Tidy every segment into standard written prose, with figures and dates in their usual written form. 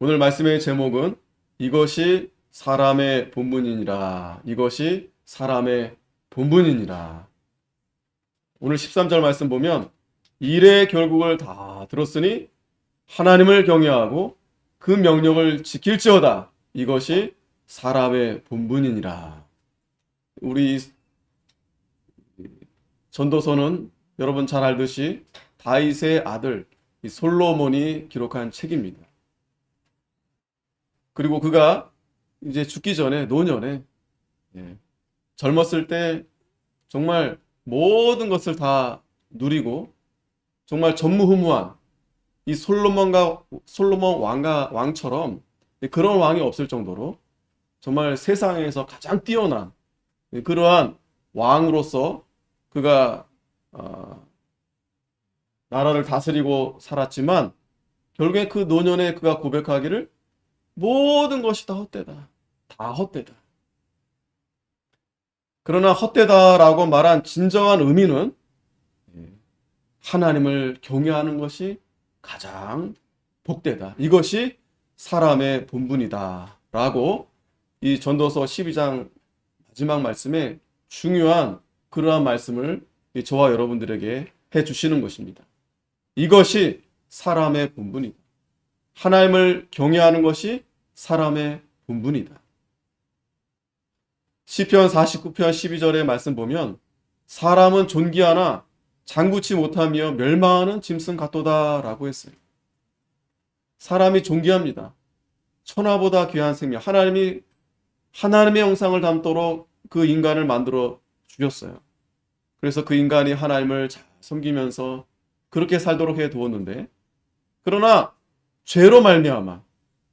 오늘 말씀의 제목은 이것이 사람의 본분이니라. 이것이 사람의 본분이니라. 오늘 13절 말씀 보면 일의 결국을 다 들었으니 하나님을 경외하고 그 명령을 지킬지어다. 이것이 사람의 본분이니라. 우리 전도서는 여러분 잘 알듯이 다윗의 아들 솔로몬이 기록한 책입니다. 그리고 그가 이제 죽기 전에 노년에 젊었을 때 정말 모든 것을 다 누리고 정말 전무후무한 이 솔로몬 왕처럼 그런 왕이 없을 정도로 정말 세상에서 가장 뛰어난 그러한 왕으로서 그가 나라를 다스리고 살았지만 결국에 그 노년에 그가 고백하기를 모든 것이 다 헛되다. 다 헛되다. 그러나 헛되다라고 말한 진정한 의미는 하나님을 경외하는 것이 가장 복되다. 이것이 사람의 본분이다. 라고 이 전도서 12장 마지막 말씀에 중요한 그러한 말씀을 저와 여러분들에게 해주시는 것입니다. 이것이 사람의 본분이다. 하나님을 경외하는 것이 사람의 본분이다. 시편 49편 12절의 말씀 보면 사람은 존귀하나 장구치 못하며 멸망하는 짐승 같도다 라고 했어요. 사람이 존귀합니다. 천하보다 귀한 생명. 하나님의 형상을 담도록 그 인간을 만들어 주셨어요. 그래서 그 인간이 하나님을 잘 섬기면서 그렇게 살도록 해 두었는데, 그러나 죄로 말미암아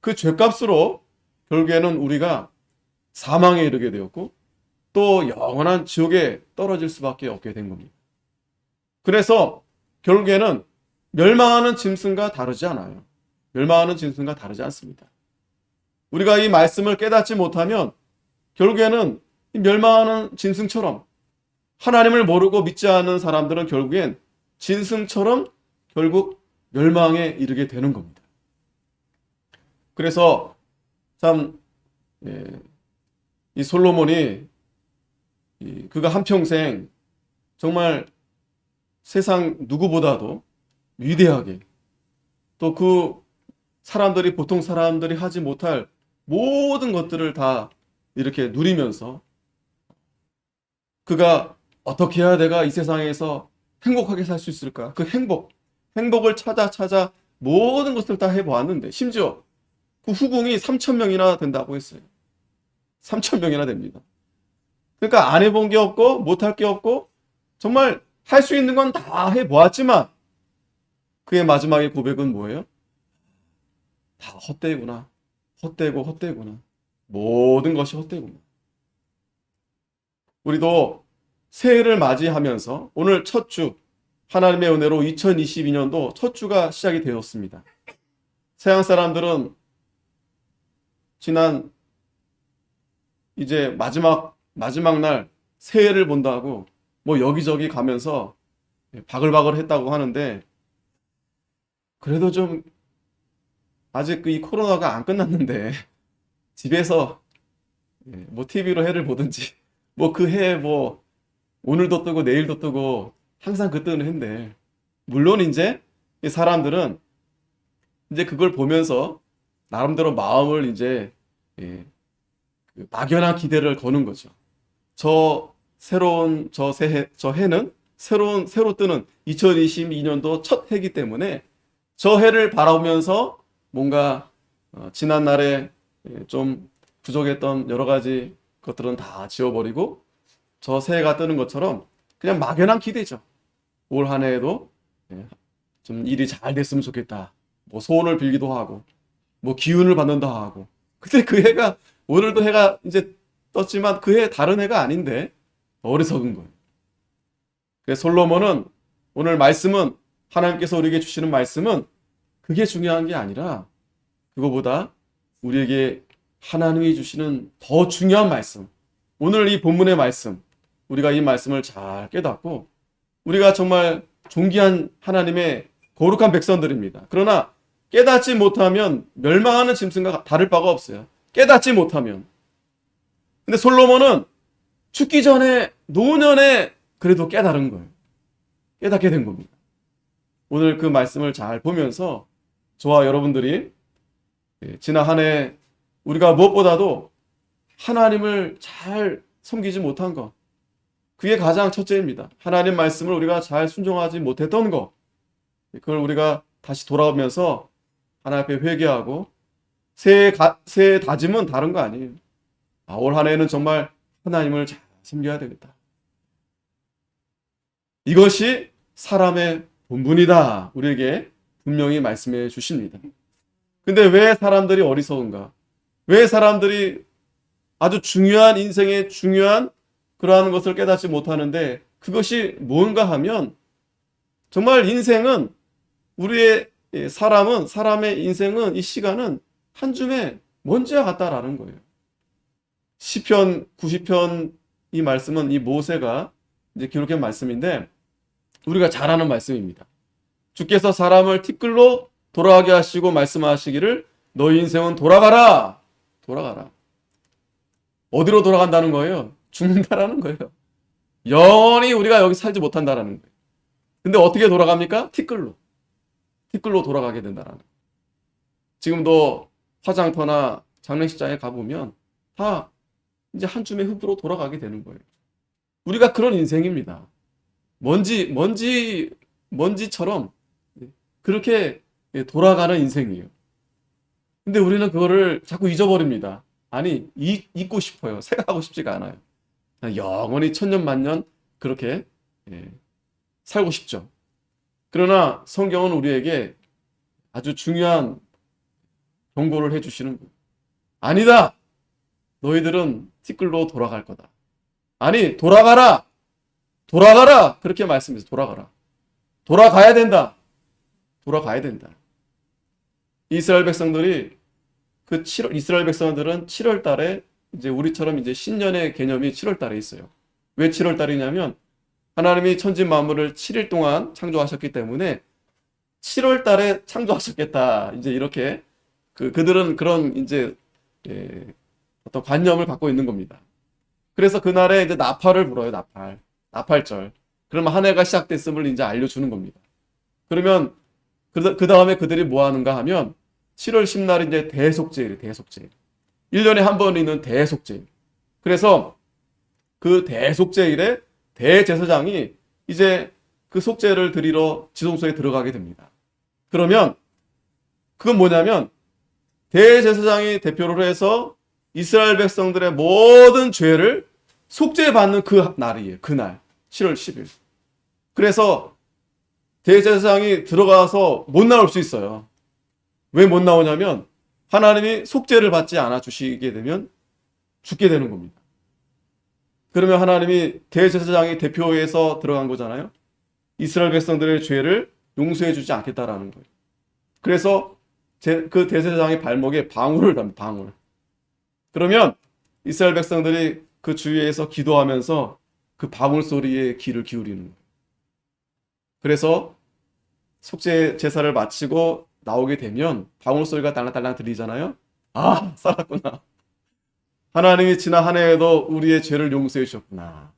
그 죄값으로 결국에는 우리가 사망에 이르게 되었고 또 영원한 지옥에 떨어질 수밖에 없게 된 겁니다. 그래서 결국에는 멸망하는 짐승과 다르지 않아요. 멸망하는 짐승과 다르지 않습니다. 우리가 이 말씀을 깨닫지 못하면 결국에는 멸망하는 짐승처럼, 하나님을 모르고 믿지 않는 사람들은 결국엔 짐승처럼 결국 멸망에 이르게 되는 겁니다. 그래서 참 이 솔로몬이 그가 한평생 정말 세상 누구보다도 위대하게, 또 그 사람들이, 보통 사람들이 하지 못할 모든 것들을 다 이렇게 누리면서 그가 어떻게 해야 내가 이 세상에서 행복하게 살 수 있을까? 그 행복을 찾아 모든 것을 다 해보았는데, 심지어 그 후궁이 3,000명이나 된다고 했어요. 3,000명이나 됩니다. 그러니까 안 해본 게 없고 못할 게 없고 정말 할 수 있는 건 다 해보았지만 그의 마지막의 고백은 뭐예요? 다 헛되구나. 헛되구나. 모든 것이 헛되구나. 우리도 새해를 맞이하면서 오늘 첫 주, 하나님의 은혜로 2022년도 첫 주가 시작이 되었습니다. 서양 사람들은 지난 이제 마지막 날 새해를 본다고 뭐 여기저기 가면서 바글바글 했다고 하는데, 그래도 좀 아직 이 코로나가 안 끝났는데 집에서 뭐 TV로 해를 보든지 뭐 그 해에 뭐 오늘도 뜨고 내일도 뜨고 항상 그 뜨는 해인데, 물론 이제 이 사람들은 이제 그걸 보면서 나름대로 마음을 이제 그 막연한 기대를 거는 거죠. 저 해는 새로 뜨는 2022년도 첫 해이기 때문에 저 해를 바라보면서 뭔가 지난 날에 좀 부족했던 여러 가지 것들은 다 지워버리고 저 새해가 뜨는 것처럼 그냥 막연한 기대죠. 올 한 해에도 좀 일이 잘 됐으면 좋겠다. 뭐 소원을 빌기도 하고 뭐 기운을 받는다 하고. 근데 그 해가, 오늘도 해가 이제 떴지만 그 해 다른 해가 아닌데 어리석은 거예요. 그래서 솔로몬은 오늘 말씀은, 하나님께서 우리에게 주시는 말씀은 그게 중요한 게 아니라 그거보다 우리에게 하나님이 주시는 더 중요한 말씀, 오늘 이 본문의 말씀, 우리가 이 말씀을 잘 깨닫고 우리가 정말 존귀한 하나님의 거룩한 백성들입니다. 그러나 깨닫지 못하면 멸망하는 짐승과 다를 바가 없어요. 깨닫지 못하면. 근데 솔로몬은 죽기 전에 노년에 그래도 깨달은 거예요. 깨닫게 된 겁니다. 오늘 그 말씀을 잘 보면서 저와 여러분들이 지난 한 해 우리가 무엇보다도 하나님을 잘 섬기지 못한 것, 그게 가장 첫째입니다. 하나님 말씀을 우리가 잘 순종하지 못했던 것, 그걸 우리가 다시 돌아오면서 하나님 앞에 회개하고 새해 다짐은 다른 거 아니에요. 올 한 해는 정말 하나님을 잘 섬겨야 되겠다. 이것이 사람의 본분이다. 우리에게 분명히 말씀해 주십니다. 근데 왜 사람들이 어리석은가? 왜 사람들이 아주 중요한 인생의 중요한 그러한 것을 깨닫지 못하는데, 그것이 뭔가 하면 정말 인생은 사람의 인생은, 이 시간은 한 줌의 먼지와 같다라는 거예요. 시편 90편 이 말씀은 이 모세가 이제 기록한 말씀인데 우리가 잘 아는 말씀입니다. 주께서 사람을 티끌로 돌아가게 하시고 말씀하시기를 너희 인생은 돌아가라. 돌아가라. 어디로 돌아간다는 거예요? 죽는다라는 거예요. 영원히 우리가 여기 살지 못한다라는 거예요. 근데 어떻게 돌아갑니까? 티끌로 돌아가게 된다라는 거예요. 지금도 화장터나 장례식장에 가보면 다 이제 한 줌의 흙으로 돌아가게 되는 거예요. 우리가 그런 인생입니다. 먼지처럼 그렇게 돌아가는 인생이에요. 근데 우리는 그거를 자꾸 잊어버립니다. 아니, 잊고 싶어요. 생각하고 싶지가 않아요. 영원히 천년만년 그렇게 살고 싶죠. 그러나 성경은 우리에게 아주 중요한 경고를 해주시는 거예요. 아니다. 너희들은 티끌로 돌아갈 거다. 아니, 돌아가라. 그렇게 말씀해서 돌아가라. 돌아가야 된다. 이스라엘 백성들은 7월 달에 이제 우리처럼 이제 신년의 개념이 7월 달에 있어요. 왜 7월 달이냐면 하나님이 천지 만물을 7일 동안 창조하셨기 때문에 7월 달에 창조하셨겠다. 이제 이렇게 그들은 그런 이제 어떤 관념을 갖고 있는 겁니다. 그래서 그날에 이제 나팔을 불어요. 나팔절. 그러면 한 해가 시작됐음을 이제 알려주는 겁니다. 그러면 그 다음에 그들이 뭐 하는가 하면 7월 10날 이제 대속제일이에요. 1년에 한 번 있는 대속제일. 그래서 그 대속제일에 대제사장이 이제 그 속죄를 드리러 지성소에 들어가게 됩니다. 그러면 그건 뭐냐면 대제사장이 대표를 해서 이스라엘 백성들의 모든 죄를 속죄받는 그 날이에요. 그날 7월 10일. 그래서 대제사장이 들어가서 못 나올 수 있어요. 왜 못 나오냐면 하나님이 속죄를 받지 않아 주시게 되면 죽게 되는 겁니다. 그러면 하나님이 대제사장이 대표해서 들어간 거잖아요. 이스라엘 백성들의 죄를 용서해 주지 않겠다라는 거예요. 그래서 그 대제사장의 발목에 방울을 답니다. 방울. 그러면 이스라엘 백성들이 그 주위에서 기도하면서 그 방울 소리에 귀를 기울이는 거예요. 그래서 속죄 제사를 마치고 나오게 되면 방울 소리가 딸랑딸랑 들리잖아요. 아, 살았구나. 하나님이 지난 한 해에도 우리의 죄를 용서해 주셨구나.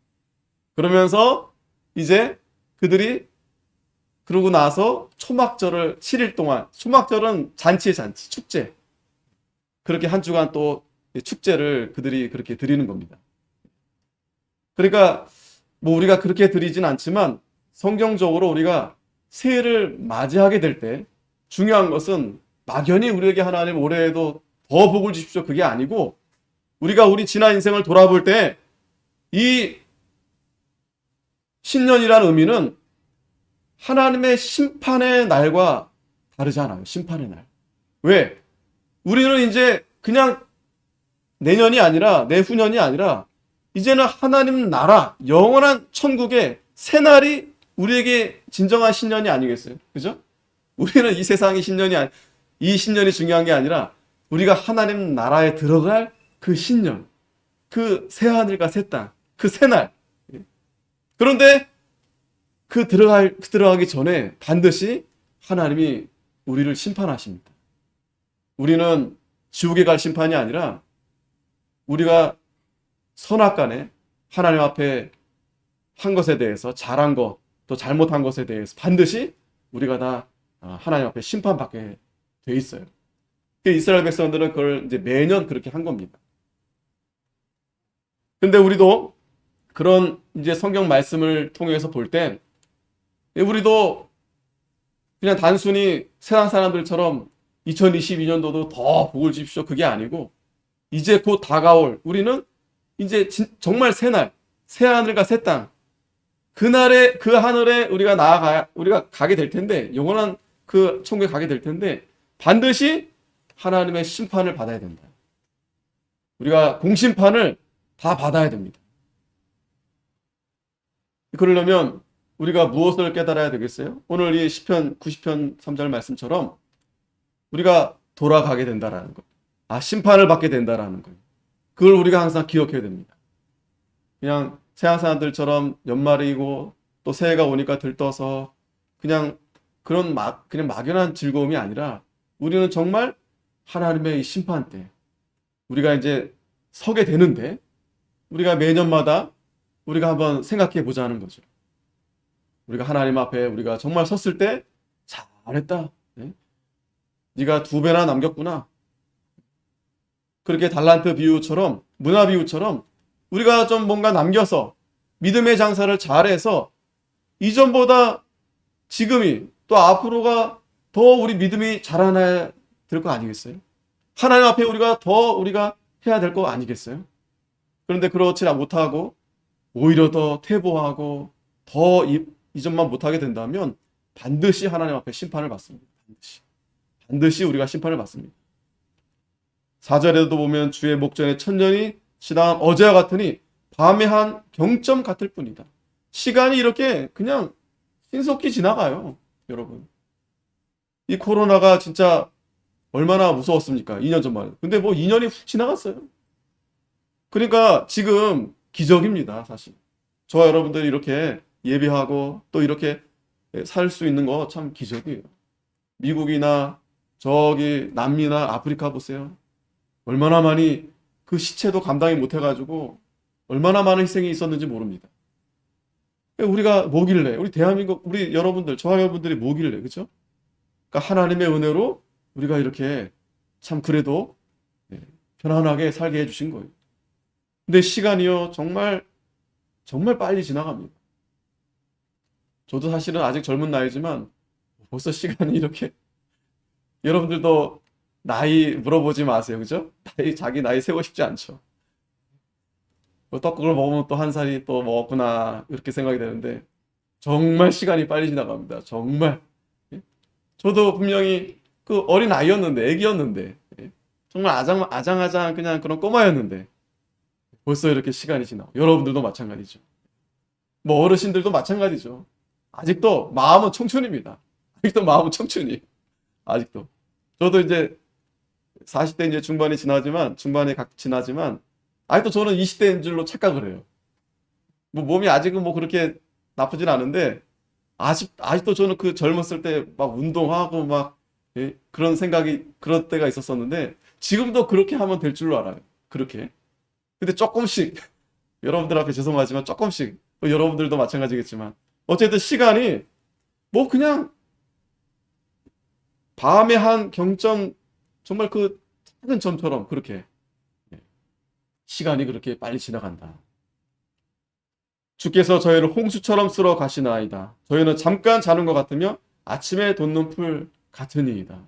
그러면서 이제 그들이 그러고 나서 초막절을 7일 동안, 초막절은 잔치의 잔치, 축제. 그렇게 한 주간 또 축제를 그들이 그렇게 드리는 겁니다. 그러니까 뭐 우리가 그렇게 드리진 않지만 성경적으로 우리가 새해를 맞이하게 될 때 중요한 것은 막연히 우리에게 하나님 올해에도 더 복을 주십시오. 그게 아니고 우리가 우리 지난 인생을 돌아볼 때 이 신년이라는 의미는 하나님의 심판의 날과 다르지 않아요. 심판의 날. 왜? 우리는 이제 그냥 내년이 아니라 내후년이 아니라 이제는 하나님 나라 영원한 천국의 새날이 우리에게 진정한 신년이 아니겠어요? 그죠? 우리는 이 세상의 신년이 이 신년이 중요한 게 아니라 우리가 하나님 나라에 들어갈 그 신년, 그 새하늘과 새 땅, 그 새날. 그런데 들어가기 전에 반드시 하나님이 우리를 심판하십니다. 우리는 지옥에 갈 심판이 아니라 우리가 선악간에 하나님 앞에 한 것에 대해서 잘한 것, 또 잘못한 것에 대해서 반드시 우리가 다 하나님 앞에 심판받게 돼 있어요. 이스라엘 백성들은 그걸 이제 매년 그렇게 한 겁니다. 근데 우리도 그런 이제 성경 말씀을 통해서 볼 때 우리도 그냥 단순히 세상 사람들처럼 2022년도도 더 복을 주십시오. 그게 아니고 이제 곧 다가올 우리는 이제 정말 새날, 새 하늘과 새 땅, 그날에 그 하늘에 우리가 가게 될 텐데, 영원한 그 천국에 가게 될 텐데 반드시 하나님의 심판을 받아야 된다. 우리가 공심판을 다 받아야 됩니다. 그러려면 우리가 무엇을 깨달아야 되겠어요? 오늘 이 시편 90편 3절 말씀처럼 우리가 돌아가게 된다라는 것. 심판을 받게 된다라는 것. 그걸 우리가 항상 기억해야 됩니다. 그냥 세상 사람들처럼 연말이고 또 새해가 오니까 들떠서 그냥 그냥 막연한 즐거움이 아니라 우리는 정말 하나님의 이 심판 때 우리가 이제 서게 되는데 우리가 매년마다 우리가 한번 생각해 보자는 거죠. 우리가 하나님 앞에 우리가 정말 섰을 때 잘했다. 네? 네가 2배나 남겼구나. 그렇게 달란트 비유처럼 문화 비유처럼 우리가 좀 뭔가 남겨서 믿음의 장사를 잘해서 이전보다 지금이 또 앞으로가 더 우리 믿음이 자라나야 될 거 아니겠어요? 하나님 앞에 우리가 해야 될 거 아니겠어요? 그런데 그렇지 못하고 오히려 더 퇴보하고 더 이전만 못하게 된다면 반드시 하나님 앞에 심판을 받습니다. 반드시 우리가 심판을 받습니다. 4절에도 보면 주의 목전에 천년이 지나간 어제와 같으니 밤의 한 경점 같을 뿐이다. 시간이 이렇게 그냥 신속히 지나가요. 여러분, 이 코로나가 진짜 얼마나 무서웠습니까? 2년 전만 해도. 근데 뭐 2년이 훅 지나갔어요. 그러니까 지금 기적입니다. 사실 저와 여러분들이 이렇게 예배하고 또 이렇게 살 수 있는 거 참 기적이에요. 미국이나 저기 남미나 아프리카 보세요. 얼마나 많이 그 시체도 감당이 못해가지고 얼마나 많은 희생이 있었는지 모릅니다. 우리가 뭐길래, 우리 대한민국, 우리 여러분들, 저와 여러분들이 뭐길래, 그죠? 그러니까 하나님의 은혜로 우리가 이렇게 참 그래도 편안하게 살게 해주신 거예요. 근데 시간이요, 정말 빨리 지나갑니다. 저도 사실은 아직 젊은 나이지만 벌써 시간이 이렇게, 여러분들도 나이 물어보지 마세요. 그죠? 자기 나이 세고 싶지 않죠. 떡국을 먹으면 또 한 살이 또 먹었구나 이렇게 생각이 되는데 정말 시간이 빨리 지나갑니다. 정말. 저도 분명히 그 어린 아이였는데, 애기였는데, 정말 아장아장 그냥 그런 꼬마였는데 벌써 이렇게 시간이 지나고, 여러분들도 마찬가지죠. 뭐 어르신들도 마찬가지죠. 아직도 마음은 청춘입니다. 아직도 마음은 청춘이. 아직도. 저도 이제 40대 이제 중반이 지나지만 아직도 저는 20대인 줄로 착각을 해요. 뭐 몸이 아직은 뭐 그렇게 나쁘진 않은데 아직도 저는 그 젊었을 때 막 운동하고 막 그런 생각이 그럴 때가 있었었는데 지금도 그렇게 하면 될 줄로 알아요. 그렇게. 근데 조금씩 여러분들 앞에 죄송하지만 조금씩 또 여러분들도 마찬가지겠지만 어쨌든 시간이 뭐 그냥 밤의 한 경점, 정말 그 작은 점처럼 그렇게 시간이 그렇게 빨리 지나간다. 주께서 저희를 홍수처럼 쓸어 가시나이다. 저희는 잠깐 자는 것 같으며 아침에 돋는 풀 같으니이다.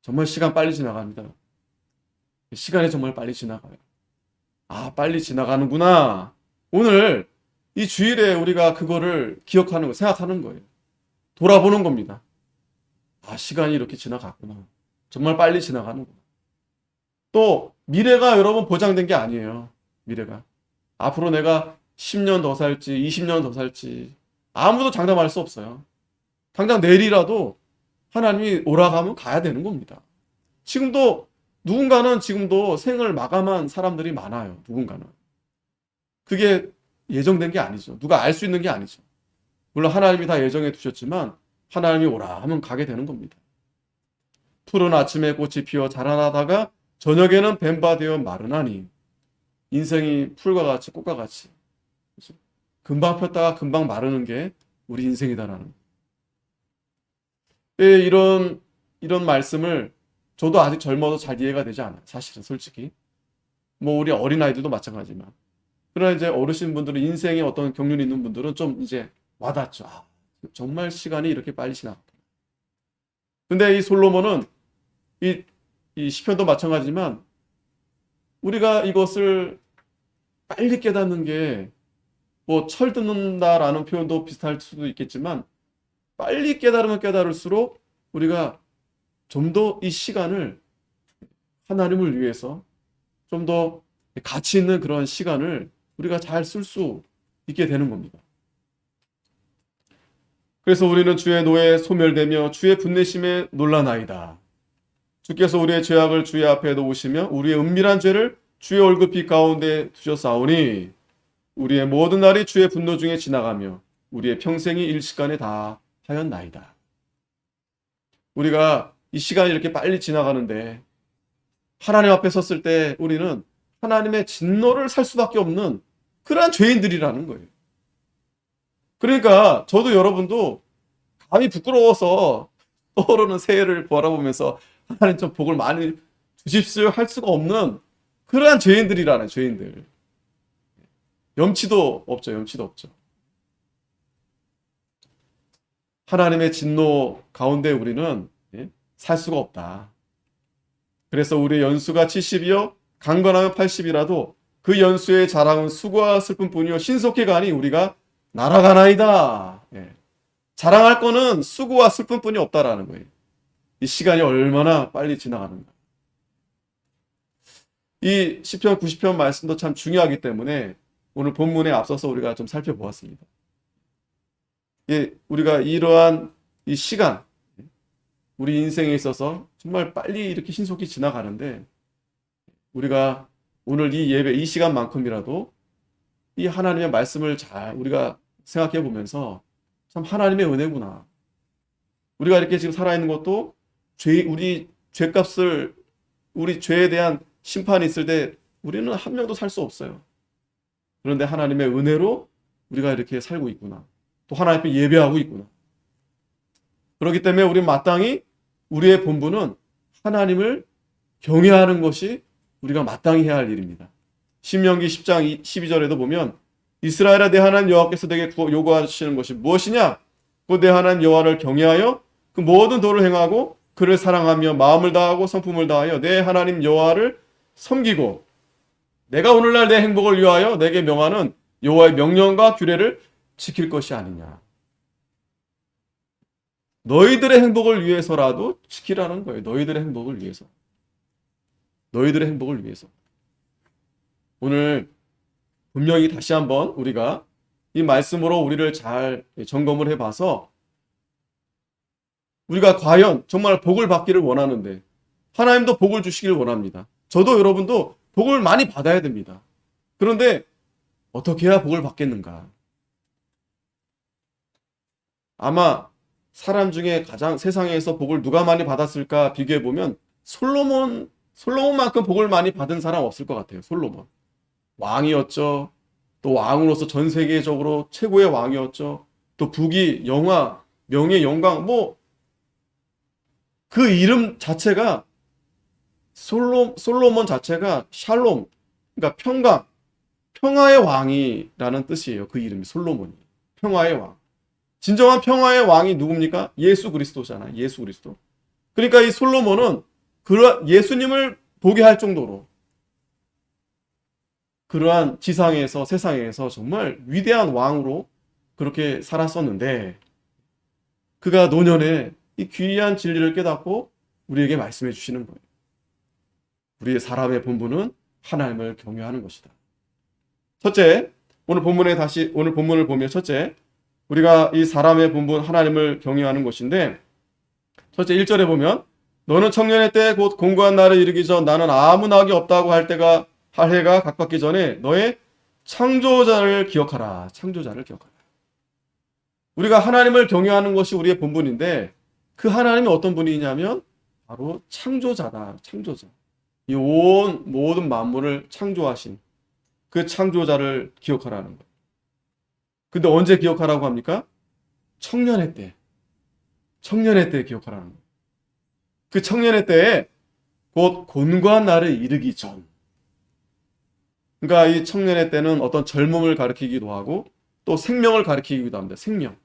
정말 시간 빨리 지나갑니다. 시간이 정말 빨리 지나가요. 빨리 지나가는구나. 오늘 이 주일에 우리가 그거를 기억하는 거, 생각하는 거예요. 돌아보는 겁니다. 시간이 이렇게 지나갔구나. 정말 빨리 지나가는구나. 또 미래가 여러분 보장된 게 아니에요. 미래가. 앞으로 내가 10년 더 살지 20년 더 살지 아무도 장담할 수 없어요. 당장 내일이라도 하나님이 오라가면 가야 되는 겁니다. 누군가는 지금도 생을 마감한 사람들이 많아요. 누군가는. 그게 예정된 게 아니죠. 누가 알 수 있는 게 아니죠. 물론 하나님이 다 예정해 두셨지만 하나님이 오라 하면 가게 되는 겁니다. 푸른 아침에 꽃이 피어 자라나다가 저녁에는 뱀바 되어 마르나니, 인생이 풀과 같이 꽃과 같이 금방 폈다가 금방 마르는 게 우리 인생이다라는. 이런 말씀을 저도 아직 젊어서 잘 이해가 되지 않아요. 사실은 솔직히. 뭐 우리 어린아이들도 마찬가지지만. 그러나 이제 어르신분들은 인생에 어떤 경륜이 있는 분들은 좀 이제 와닿죠. 아, 정말 시간이 이렇게 빨리 지나갔구나. 근데 이 솔로몬은 이 시편도 마찬가지지만 우리가 이것을 빨리 깨닫는 게 뭐 철듣는다라는 표현도 비슷할 수도 있겠지만 빨리 깨달으면 깨달을수록 우리가 좀 더 이 시간을 하나님을 위해서 좀 더 가치 있는 그런 시간을 우리가 잘 쓸 수 있게 되는 겁니다. 그래서 우리는 주의 노에 소멸되며 주의 분내심에 놀라나이다. 주께서 우리의 죄악을 주의 앞에 놓으시며 우리의 은밀한 죄를 주의 얼굴빛 가운데 두셨사오니 우리의 모든 날이 주의 분노 중에 지나가며 우리의 평생이 일시간에 다 하였나이다. 우리가 이 시간이 이렇게 빨리 지나가는데 하나님 앞에 섰을 때 우리는 하나님의 진노를 살 수밖에 없는 그러한 죄인들이라는 거예요. 그러니까 저도 여러분도 감히 부끄러워서 떠오르는 새해를 바라보면서 하나님 좀 복을 많이 주십시오 할 수가 없는 그러한 죄인들이라는, 죄인들. 염치도 없죠. 염치도 없죠. 하나님의 진노 가운데 우리는 살 수가 없다. 그래서 우리의 연수가 70이요 강건하면 80이라도 그 연수의 자랑은 수고와 슬픔뿐이요 신속히 가니 우리가 날아가나이다. 자랑할 거는 수고와 슬픔뿐이 없다라는 거예요. 이 시간이 얼마나 빨리 지나가는가. 이 시편 90편 말씀도 참 중요하기 때문에 오늘 본문에 앞서서 우리가 좀 살펴보았습니다. 우리가 이러한 이 시간, 우리 인생에 있어서 정말 빨리 이렇게 신속히 지나가는데 우리가 오늘 이 예배, 이 시간만큼이라도 이 하나님의 말씀을 잘 우리가 생각해 보면서 참 하나님의 은혜구나. 우리가 이렇게 지금 살아있는 것도 우리 죄값을, 우리 죄에 대한 심판이 있을 때 우리는 한 명도 살 수 없어요. 그런데 하나님의 은혜로 우리가 이렇게 살고 있구나. 또 하나님 앞에 예배하고 있구나. 그렇기 때문에 우리 마땅히 우리의 본분은 하나님을 경외하는 것이 우리가 마땅히 해야 할 일입니다. 신명기 10장 12절에도 보면 이스라엘아 내 하나님 여호와께서 내게 요구하시는 것이 무엇이냐? 곧 내 하나님 여호와를 경외하여 그 모든 도를 행하고 그를 사랑하며 마음을 다하고 성품을 다하여 내 하나님 여호와를 섬기고 내가 오늘날 내 행복을 위하여 내게 명하는 여호와의 명령과 규례를 지킬 것이 아니냐. 너희들의 행복을 위해서라도 지키라는 거예요. 너희들의 행복을 위해서. 너희들의 행복을 위해서. 오늘 분명히 다시 한번 우리가 이 말씀으로 우리를 잘 점검을 해봐서 우리가 과연 정말 복을 받기를 원하는데 하나님도 복을 주시기를 원합니다. 저도 여러분도 복을 많이 받아야 됩니다. 그런데 어떻게 해야 복을 받겠는가? 아마 사람 중에 가장 세상에서 복을 누가 많이 받았을까 비교해보면 솔로몬만큼 복을 많이 받은 사람 없을 것 같아요. 솔로몬. 왕이었죠. 또 왕으로서 전 세계적으로 최고의 왕이었죠. 또 부귀, 영화, 명예, 영광, 그 이름 자체가 솔로몬 자체가 샬롬, 그러니까 평화의 왕이라는 뜻이에요. 그 이름이 솔로몬이. 평화의 왕. 진정한 평화의 왕이 누굽니까? 예수 그리스도잖아요. 예수 그리스도. 그러니까 이 솔로몬은 예수님을 보게 할 정도로 그러한 지상에서 세상에서 정말 위대한 왕으로 그렇게 살았었는데 그가 노년에 이 귀한 진리를 깨닫고 우리에게 말씀해 주시는 거예요. 우리의 사람의 본분은 하나님을 경외하는 것이다. 첫째, 오늘 본문을 보면 첫째, 우리가 이 사람의 본분 하나님을 경외하는 것인데 첫째 1절에 보면 너는 청년의 때 곧 공고한 날을 이르기 전 나는 아무 낙이 없다고 할 해가 가깝기 전에 너의 창조자를 기억하라. 창조자를 기억하라. 우리가 하나님을 경외하는 것이 우리의 본분인데 그 하나님이 어떤 분이냐면 바로 창조자다. 창조자. 이 온 모든 만물을 창조하신 그 창조자를 기억하라는 거예요. 근데 언제 기억하라고 합니까? 청년의 때. 청년의 때 기억하라는 거예요. 그 청년의 때에 곧 곤고한 날을 이르기 전. 그러니까 이 청년의 때는 어떤 젊음을 가리키기도 하고 또 생명을 가리키기도 합니다. 생명.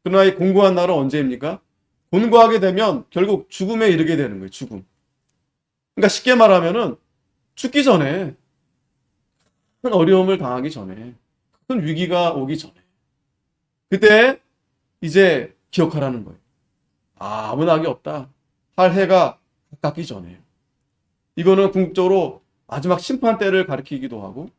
그러나 이 곤고한 날은 언제입니까? 곤고하게 되면 결국 죽음에 이르게 되는 거예요. 죽음. 그러니까 쉽게 말하면은 죽기 전에, 큰 어려움을 당하기 전에, 큰 위기가 오기 전에, 그때 이제 기억하라는 거예요. 아무 낙이 없다. 할 해가 가깝기 전에. 이거는 궁극적으로 마지막 심판 때를 가리키기도 하고,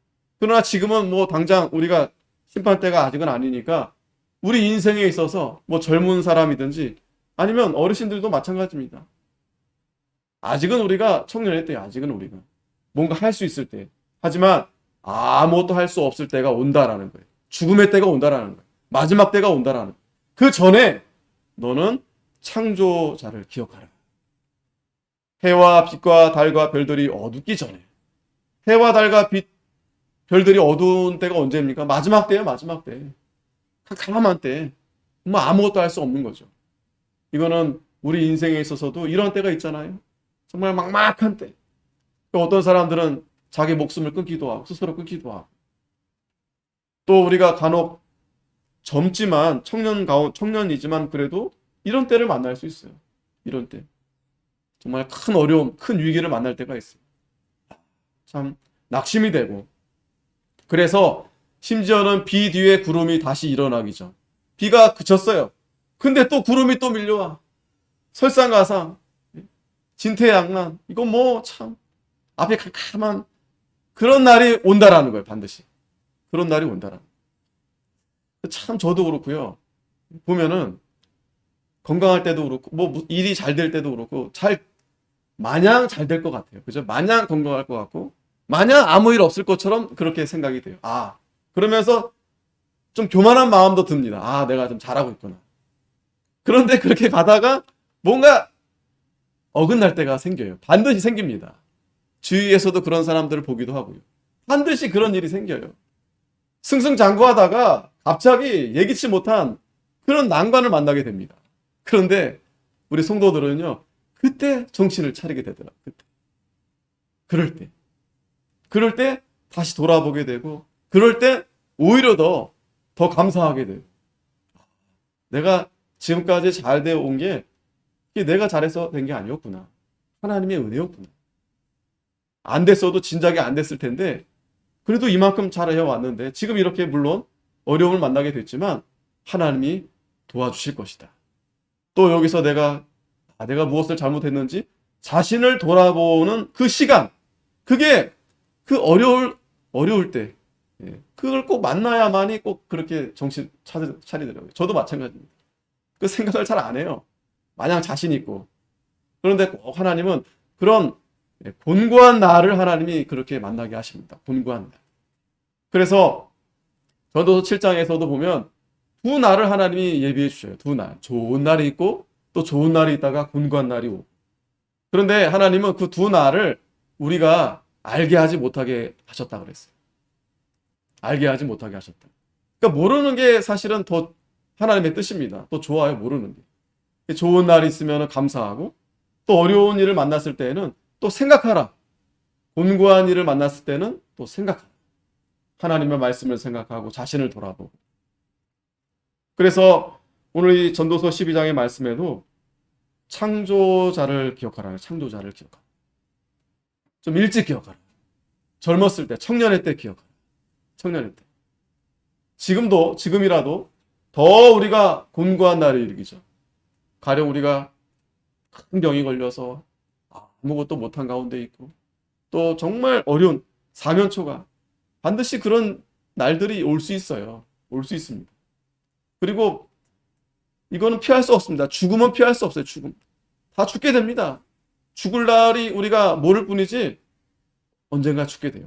그러나 지금은 뭐 당장 우리가 심판 때가 아직은 아니니까 우리 인생에 있어서 뭐 젊은 사람이든지 아니면 어르신들도 마찬가지입니다. 아직은 우리가 청년의 때, 아직은 우리가 뭔가 할 수 있을 때. 하지만 아무것도 할 수 없을 때가 온다라는 거예요. 죽음의 때가 온다라는 거예요. 마지막 때가 온다라는 거예요. 그 전에 너는 창조자를 기억하라. 해와 빛과 달과 별들이 어둡기 전에. 해와 달과 빛, 별들이 어두운 때가 언제입니까? 마지막 때예요, 마지막 때. 캄캄한 때. 뭐 아무것도 할 수 없는 거죠. 이거는 우리 인생에 있어서도 이런 때가 있잖아요. 정말 막막한 때. 어떤 사람들은 자기 목숨을 끊기도 하고 스스로 끊기도 하고. 또 우리가 간혹 젊지만 청년이지만 그래도 이런 때를 만날 수 있어요. 이런 때. 정말 큰 어려움, 큰 위기를 만날 때가 있어요. 참 낙심이 되고. 그래서 심지어는 비 뒤에 구름이 다시 일어나기 전. 비가 그쳤어요. 근데 또 구름이 또 밀려와. 설상가상, 진퇴양난. 이건 뭐 참 앞에 캄캄한 그런 날이 온다라는 거예요. 반드시. 그런 날이 온다라는 거예요. 참 저도 그렇고요. 보면은 건강할 때도 그렇고 뭐 일이 잘 될 때도 그렇고 마냥 잘 될 것 같아요. 그죠? 마냥 건강할 것 같고 마냥 아무 일 없을 것처럼 그렇게 생각이 돼요. 그러면서 좀 교만한 마음도 듭니다. 내가 좀 잘하고 있구나. 그런데 그렇게 가다가 뭔가 어긋날 때가 생겨요. 반드시 생깁니다. 주위에서도 그런 사람들을 보기도 하고요. 반드시 그런 일이 생겨요. 승승장구하다가 갑자기 예기치 못한 그런 난관을 만나게 됩니다. 그런데 우리 성도들은요, 그때 정신을 차리게 되더라. 그때. 그럴 때 다시 돌아보게 되고, 그럴 때 오히려 더 감사하게 돼요. 내가 지금까지 잘 되어 온 게 내가 잘해서 된 게 아니었구나. 하나님의 은혜였구나. 안 됐어도 진작에 안 됐을 텐데 그래도 이만큼 잘해 왔는데 지금 이렇게 물론 어려움을 만나게 됐지만 하나님이 도와주실 것이다. 또 여기서 내가 무엇을 잘못했는지 자신을 돌아보는 그 시간, 그게 그 어려울 때 그걸 꼭 만나야만이 꼭 그렇게 정신 차리더라고요. 저도 마찬가지입니다. 그 생각을 잘 안 해요. 마냥 자신 있고. 그런데 꼭 하나님은 그런 곤고한 날을 하나님이 그렇게 만나게 하십니다. 곤고한 날. 그래서 전도서 7장에서도 보면 두 날을 하나님이 예비해 주셔요. 두 날. 좋은 날이 있고 또 좋은 날이 있다가 곤고한 날이 오고. 그런데 하나님은 그 두 날을 우리가 알게 하지 못하게 하셨다 그랬어요. 알게 하지 못하게 하셨다. 그러니까 모르는 게 사실은 더 하나님의 뜻입니다. 또 좋아요, 모르는 게. 좋은 날이 있으면 감사하고 또 어려운 일을 만났을 때에는 또 생각하라. 곤고한 일을 만났을 때는 또 생각하라. 하나님의 말씀을 생각하고 자신을 돌아보고. 그래서 오늘 이 전도서 12장의 말씀에도 창조자를 기억하라. 창조자를 기억하라. 좀 일찍 기억하라. 젊었을 때, 청년의 때 기억하라. 청년의 때. 지금이라도 더 우리가 곤고한 날을 이르기죠. 가령 우리가 큰 병이 걸려서 아무것도 못한 가운데 있고 또 정말 어려운 사면초가 반드시 그런 날들이 올 수 있어요. 올 수 있습니다. 그리고 이거는 피할 수 없습니다. 죽음은 피할 수 없어요. 죽음. 다 죽게 됩니다. 죽을 날이 우리가 모를 뿐이지 언젠가 죽게 돼요.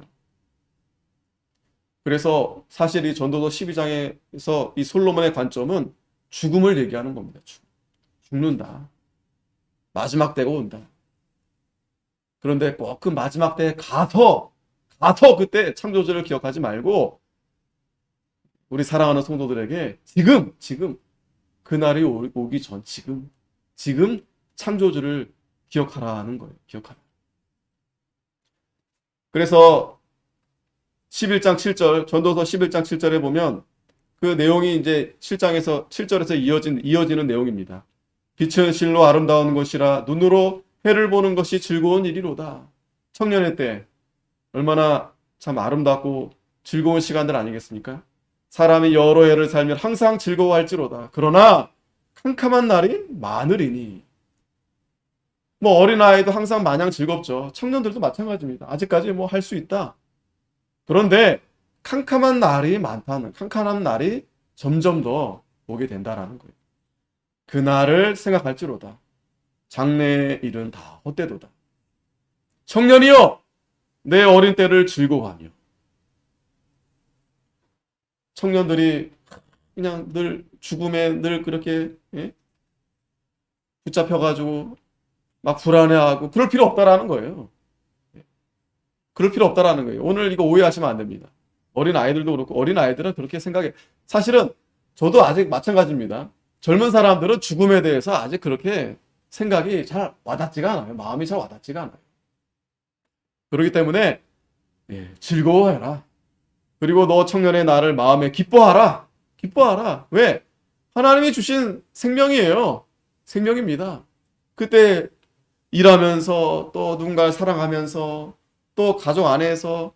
그래서 사실 이 전도서 12장에서 이 솔로몬의 관점은 죽음을 얘기하는 겁니다. 죽는다. 마지막 때가 온다. 그런데 꼭 그 마지막 때에 가서 그때 창조주를 기억하지 말고 우리 사랑하는 성도들에게 지금 그날이 오기 전 지금 창조주를 기억하라는 거예요. 기억하라. 그래서 11장 7절 전도서 11장 7절에 보면 그 내용이 이제 7절에서 이어지는 내용입니다. 빛은 실로 아름다운 것이라 눈으로 해를 보는 것이 즐거운 일이로다. 청년의 때 얼마나 참 아름답고 즐거운 시간들 아니겠습니까? 사람이 여러 해를 살면 항상 즐거워할지로다. 그러나 캄캄한 날이 많으리니. 뭐 어린아이도 항상 마냥 즐겁죠. 청년들도 마찬가지입니다. 아직까지 뭐 할 수 있다. 그런데 캄캄한 날이 점점 더 오게 된다라는 거예요. 그날을 생각할지로다. 장래의 일은 다 헛되도다. 청년이여, 내 어린 때를 즐거워하며. 청년들이 그냥 늘 죽음에 늘 그렇게 붙잡혀가지고 막 불안해하고 그럴 필요 없다라는 거예요. 그럴 필요 없다라는 거예요. 오늘 이거 오해하시면 안 됩니다. 어린 아이들도 그렇고 어린 아이들은 그렇게 생각해. 사실은 저도 아직 마찬가지입니다. 젊은 사람들은 죽음에 대해서 아직 그렇게 생각이 잘 와닿지가 않아요. 마음이 잘 와닿지가 않아요. 그렇기 때문에 즐거워해라. 그리고 너 청년의 나를 마음에 기뻐하라. 기뻐하라. 왜? 하나님이 주신 생명이에요. 생명입니다. 그때 일하면서 또 누군가를 사랑하면서 또 가족 안에서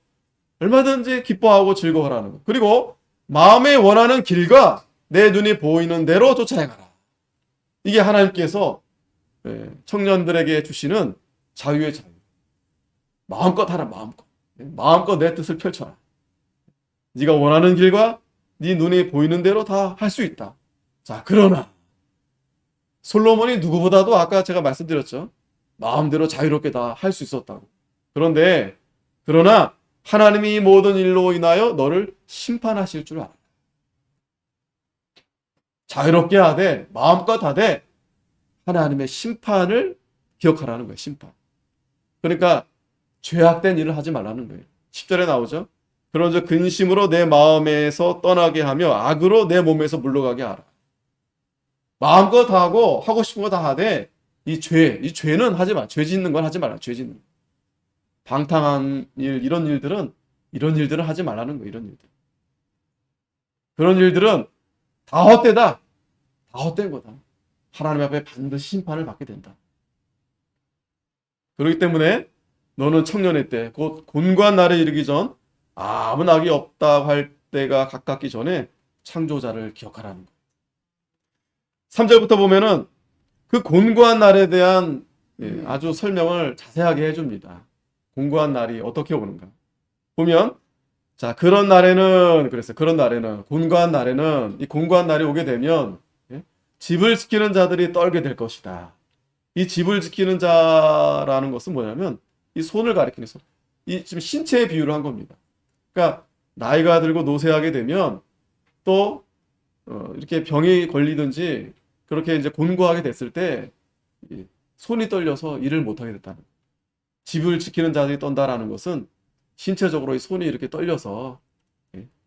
얼마든지 기뻐하고 즐거워하라는 것. 그리고 마음에 원하는 길과 내 눈이 보이는 대로 쫓아 행하라. 이게 하나님께서 청년들에게 주시는 자유의 자유. 마음껏 하라, 마음껏. 마음껏 내 뜻을 펼쳐라. 네가 원하는 길과 네 눈이 보이는 대로 다 할 수 있다. 자, 그러나 솔로몬이 누구보다도 아까 제가 말씀드렸죠. 마음대로 자유롭게 다 할 수 있었다고. 그러나 하나님이 이 모든 일로 인하여 너를 심판하실 줄 알아. 자유롭게 하되 마음껏 하되 하나님의 심판을 기억하라는 거예요. 심판. 그러니까 죄악된 일을 하지 말라는 거예요. 10절에 나오죠. 그런즉 근심으로 내 마음에서 떠나게 하며 악으로 내 몸에서 물러가게 하라. 마음껏 하고 하고 싶은 거 다 하되 이 죄는 하지 마. 죄 짓는 건 하지 말라. 죄 짓는 거. 방탕한 일, 이런 일들은 하지 말라는 거예요. 이런 일들. 그런 일들은 다 헛되다. 다 헛된 거다. 하나님 앞에 반드시 심판을 받게 된다. 그렇기 때문에 너는 청년의 때, 곧 곤고한 날에 이르기 전 아무 낙이 없다고 할 때가 가깝기 전에 창조자를 기억하라는 거예요. 3절부터 보면은 그 곤고한 날에 대한 아주 설명을 자세하게 해줍니다. 곤고한 날이 어떻게 오는가. 보면 자, 그런 날에는 곤고한 날에는 이 곤고한 날이 오게 되면 집을 지키는 자들이 떨게 될 것이다. 이 집을 지키는 자라는 것은 뭐냐면 이 손을 가리키는 손. 이 지금 신체의 비유를 한 겁니다. 그러니까 나이가 들고 노쇠하게 되면 또 이렇게 병이 걸리든지 그렇게 이제 곤고하게 됐을 때 손이 떨려서 일을 못하게 됐다는 거예요. 집을 지키는 자들이 떤다라는 것은 신체적으로 이 손이 이렇게 떨려서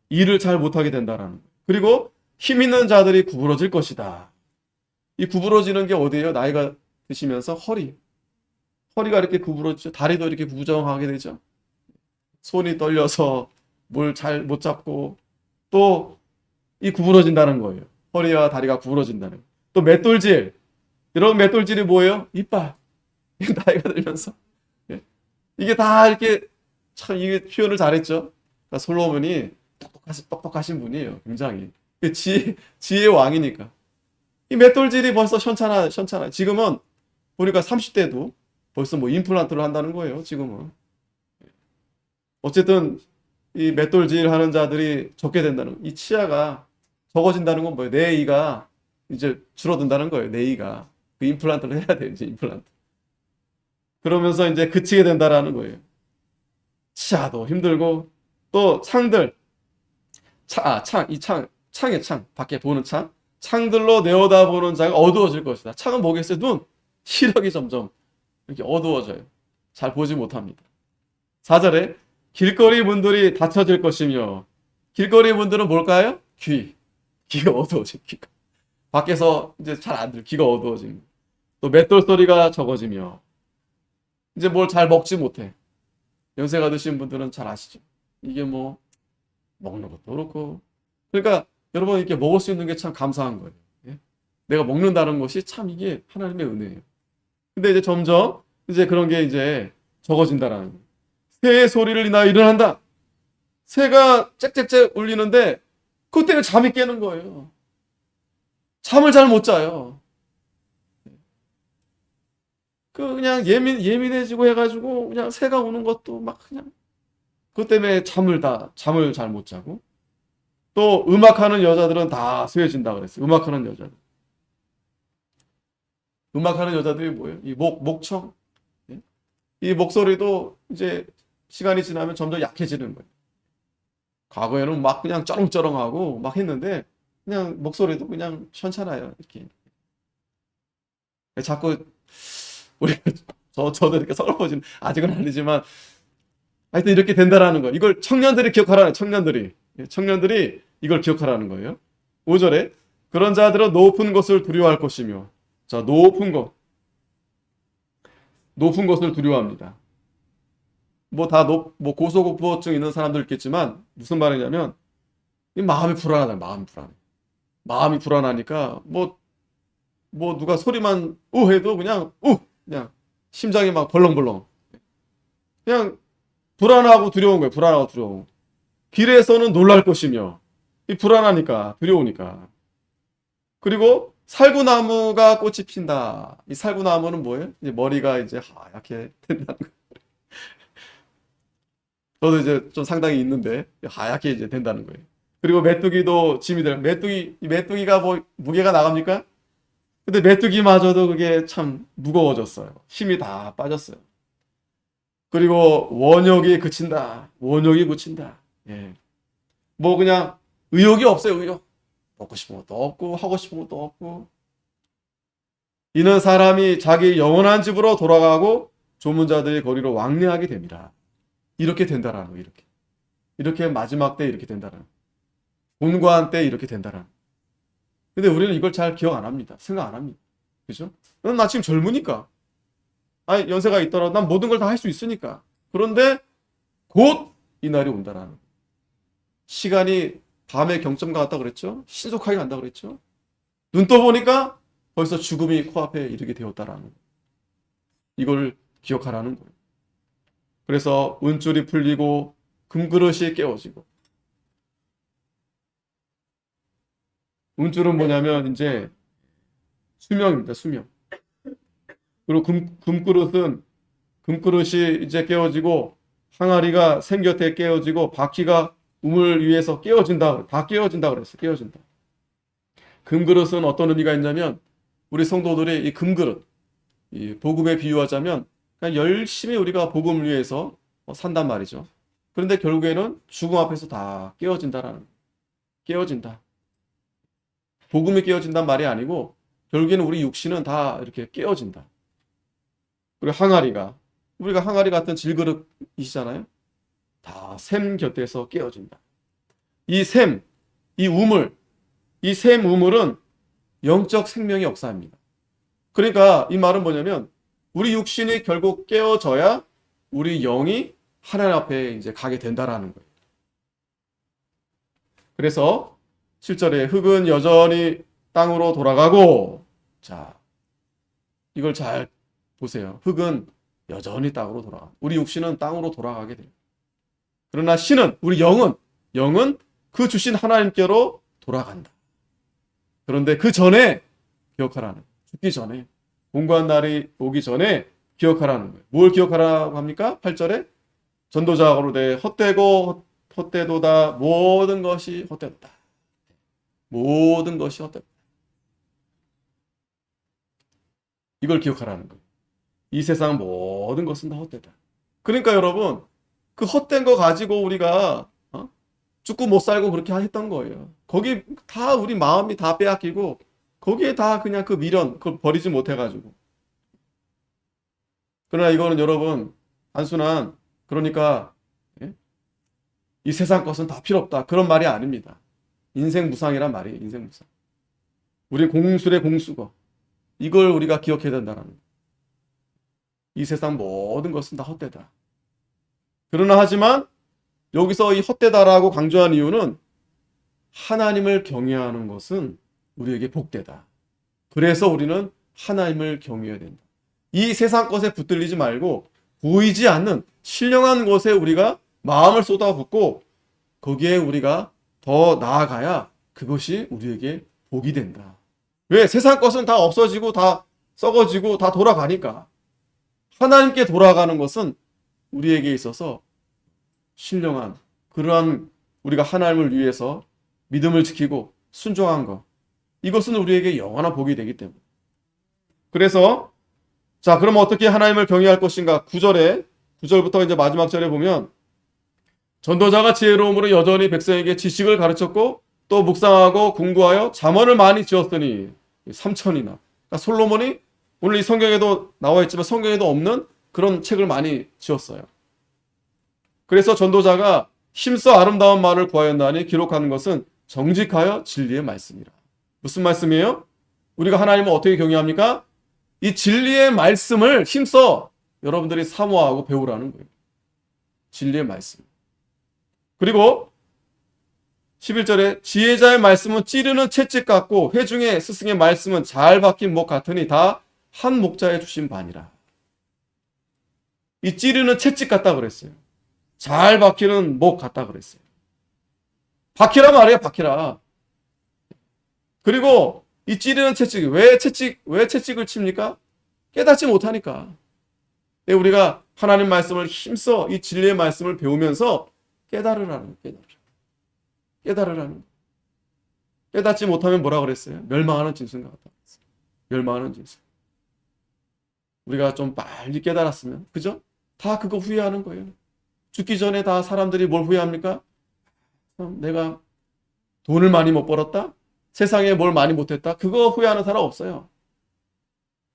일을 잘 못하게 된다라는 거예요. 그리고 힘 있는 자들이 구부러질 것이다. 이 구부러지는 게 어디예요? 나이가 드시면서 허리가 이렇게 구부러지죠. 다리도 이렇게 구부정하게 되죠. 손이 떨려서 뭘 잘 못 잡고 또 이 구부러진다는 거예요. 허리와 다리가 구부러진다는 거예요. 또 맷돌질. 이런 맷돌질이 뭐예요? 이빨. 나이가 들면서 이게 다 이렇게 참 이게 표현을 잘했죠. 그러니까 솔로몬이 똑똑하신 분이에요. 굉장히 지혜의 왕이니까. 이 맷돌질이 벌써 현찮아. 지금은 보니까 30대도 벌써 뭐 임플란트를 한다는 거예요. 지금은. 어쨌든 이 맷돌질 하는 자들이 적게 된다는 거. 이 치아가 적어진다는 건 뭐예요? 내 이가 이제 줄어든다는 거예요. 내 이가. 그 임플란트를 해야 돼요. 이제 임플란트. 그러면서 이제 그치게 된다라는 거예요. 치아도 힘들고 또 상들 창의 창, 밖에 보는 창, 창들로 내어다보는 자가 어두워질 것이다. 창은 뭐겠어요? 눈, 시력이 점점 이렇게 어두워져요. 잘 보지 못합니다. 4절에 길거리 문들이 닫혀질 것이며, 길거리 문들은 뭘까요? 귀가 어두워져. 귀가 밖에서 이제 잘 안 들려. 귀가 어두워지는. 또 맷돌 소리가 적어지며, 이제 뭘 잘 먹지 못해. 연세가 드신 분들은 잘 아시죠? 이게 뭐 먹는 것도 그렇고. 그러니까 여러분, 이렇게 먹을 수 있는 게 참 감사한 거예요. 예? 내가 먹는다는 것이 참 이게 하나님의 은혜예요. 근데 이제 점점 이제 그런 게 이제 적어진다라는 거예요. 새의 소리를 인하여 일어난다. 새가 짹짹짹 울리는데 그것 때문에 잠이 깨는 거예요. 잠을 잘 못 자요. 그냥 예민해지고 해가지고 그냥 새가 우는 것도 막 그냥 그것 때문에 잠을 잘 못 자고. 또 음악하는 여자들은 다 쇠해진다 그랬어요. 음악하는 여자들이 뭐예요? 이 목청. 예? 이 목소리도 이제 시간이 지나면 점점 약해지는 거예요. 과거에는 막 그냥 쩌렁쩌렁하고 막 했는데 그냥 목소리도 그냥 현찮아요. 이렇게. 자꾸 우리 저도 이렇게 서글퍼지는, 아직은 아니지만 하여튼 이렇게 된다라는 거. 이걸 청년들이 기억하라는, 청년들이 이걸 기억하라는 거예요. 5절에 그런 자들은 높은 것을 두려워할 것이며, 자, 높은 것을 두려워합니다. 뭐 고소공포증 있는 사람들 있겠지만 무슨 말이냐면 이 마음이 불안하다. 마음이 불안하니까 뭐 누가 소리만 해도 그냥 심장이 막 벌렁벌렁. 그냥 불안하고 두려운 거예요. 길에서는 놀랄 것이며, 이 불안하니까, 두려우니까. 그리고 살구나무가 꽃이 핀다. 이 살구나무는 뭐예요? 이제 머리가 이제 하얗게 된다는 거예요. 저도 이제 좀 상당히 있는데 하얗게 이제 된다는 거예요. 그리고 메뚜기도 짐이 돼요. 메뚜기가 뭐 무게가 나갑니까? 근데 메뚜기마저도 그게 참 무거워졌어요. 힘이 다 빠졌어요. 그리고 원욕이 그친다. 예. 뭐 그냥 의욕이 없어요. 의욕. 먹고 싶은 것도 없고 하고 싶은 것도 없고. 이는 사람이 자기 영원한 집으로 돌아가고 좁은 자들의 거리로 왕래하게 됩니다. 이렇게 된다라는 거. 이렇게 마지막 때 이렇게 된다라는 거. 본관 때 이렇게 된다라는 거. 근데 우리는 이걸 잘 기억 안 합니다. 생각 안 합니다. 그죠? 나 지금 젊으니까. 아니, 연세가 있더라도 난 모든 걸 다 할 수 있으니까. 그런데 곧 이 날이 온다라는 거. 시간이 밤의 경점과 같다 그랬죠? 신속하게 간다 그랬죠? 눈 떠보니까 벌써 죽음이 코앞에 이르게 되었다라는 거. 이걸 기억하라는 거예요. 그래서 은줄이 풀리고 금그릇이 깨어지고. 은줄은 뭐냐면 이제 수명입니다. 수명. 그리고 금그릇이 이제 깨어지고, 항아리가 샘 곁에 깨어지고, 바퀴가 우물 위에서 깨어진다. 다 깨어진다 그랬어요. 깨어진다. 금그릇은 어떤 의미가 있냐면, 우리 성도들이 이 금그릇, 이 복음에 비유하자면 그냥 열심히 우리가 복음을 위해서 산단 말이죠. 그런데 결국에는 죽음 앞에서 다 깨어진다. 복음이 깨어진단 말이 아니고 결국에는 우리 육신은 다 이렇게 깨어진다. 그리고 우리가 항아리 같은 질그릇이잖아요. 다 샘 곁에서 깨어진다. 이 샘 우물은 영적 생명의 역사입니다. 그러니까 이 말은 뭐냐면 우리 육신이 결국 깨어져야 우리 영이 하나님 앞에 이제 가게 된다라는 거예요. 그래서 7절에 흙은 여전히 땅으로 돌아가고, 자, 이걸 잘 보세요. 흙은 여전히 땅으로 돌아가. 우리 육신은 땅으로 돌아가게 돼요. 그러나 우리 영은 그 주신 하나님께로 돌아간다. 그런데 그 전에 기억하라는, 죽기 전에, 공고한 날이 오기 전에 기억하라는 거예요. 뭘 기억하라고 합니까? 8절에 전도자가 가로되 헛되고 헛되도다. 모든 것이 헛되도다. 모든 것이 헛되도다. 이걸 기억하라는 거예요. 이 세상 모든 것은 다 헛되다. 그러니까 여러분, 그 헛된 거 가지고 우리가 죽고 못 살고 그렇게 했던 거예요. 거기 다 우리 마음이 다 빼앗기고 거기에 다 그냥 그 미련 그걸 버리지 못해가지고. 그러나 이거는 여러분 단순한 그러니까 예? 이 세상 것은 다 필요 없다 그런 말이 아닙니다. 인생 무상이란 말이에요. 인생 무상. 우리 공술의 공수거 이걸 우리가 기억해야 된다는 거예요. 이 세상 모든 것은 다 헛되다. 그러나 하지만 여기서 이 헛되다라고 강조한 이유는 하나님을 경외하는 것은 우리에게 복되다. 그래서 우리는 하나님을 경외해야 된다. 이 세상 것에 붙들리지 말고 보이지 않는 신령한 것에 우리가 마음을 쏟아붓고 거기에 우리가 더 나아가야 그것이 우리에게 복이 된다. 왜? 세상 것은 다 없어지고 다 썩어지고 다 돌아가니까. 하나님께 돌아가는 것은 우리에게 있어서 신령한 그러한 우리가 하나님을 위해서 믿음을 지키고 순종한 것 이것은 우리에게 영원한 복이 되기 때문에 그래서 자 그러면 어떻게 하나님을 경외할 것인가 9절부터 이제 마지막 절에 보면 전도자가 지혜로움으로 여전히 백성에게 지식을 가르쳤고 또 묵상하고 궁구하여 잠언을 많이 지었으니 3천이나 그러니까 솔로몬이 오늘 이 성경에도 나와 있지만 성경에도 없는 그런 책을 많이 지었어요. 그래서 전도자가 힘써 아름다운 말을 구하였나니 기록하는 것은 정직하여 진리의 말씀이라. 무슨 말씀이에요? 우리가 하나님을 어떻게 경외합니까? 이 진리의 말씀을 힘써 여러분들이 사모하고 배우라는 거예요. 진리의 말씀. 그리고 11절에 지혜자의 말씀은 찌르는 채찍 같고 회중의 스승의 말씀은 잘 박힌 목 같으니 다 한 목자에 주신 바니라. 이 찌르는 채찍 같다 그랬어요. 잘 박히는 목 같다 그랬어요. 박히라 말이에요. 박히라. 그리고 이 찌르는 채찍 왜 채찍을 칩니까? 깨닫지 못하니까. 우리가 하나님 말씀을 힘써 이 진리의 말씀을 배우면서 깨달으라는 깨달으라는 깨닫지 못하면 뭐라 그랬어요? 멸망하는 짐승과 같다. 멸망하는 짐승. 우리가 좀 빨리 깨달았으면 그죠? 다 그거 후회하는 거예요. 죽기 전에 다 사람들이 뭘 후회합니까? 내가 돈을 많이 못 벌었다? 세상에 뭘 많이 못했다? 그거 후회하는 사람 없어요.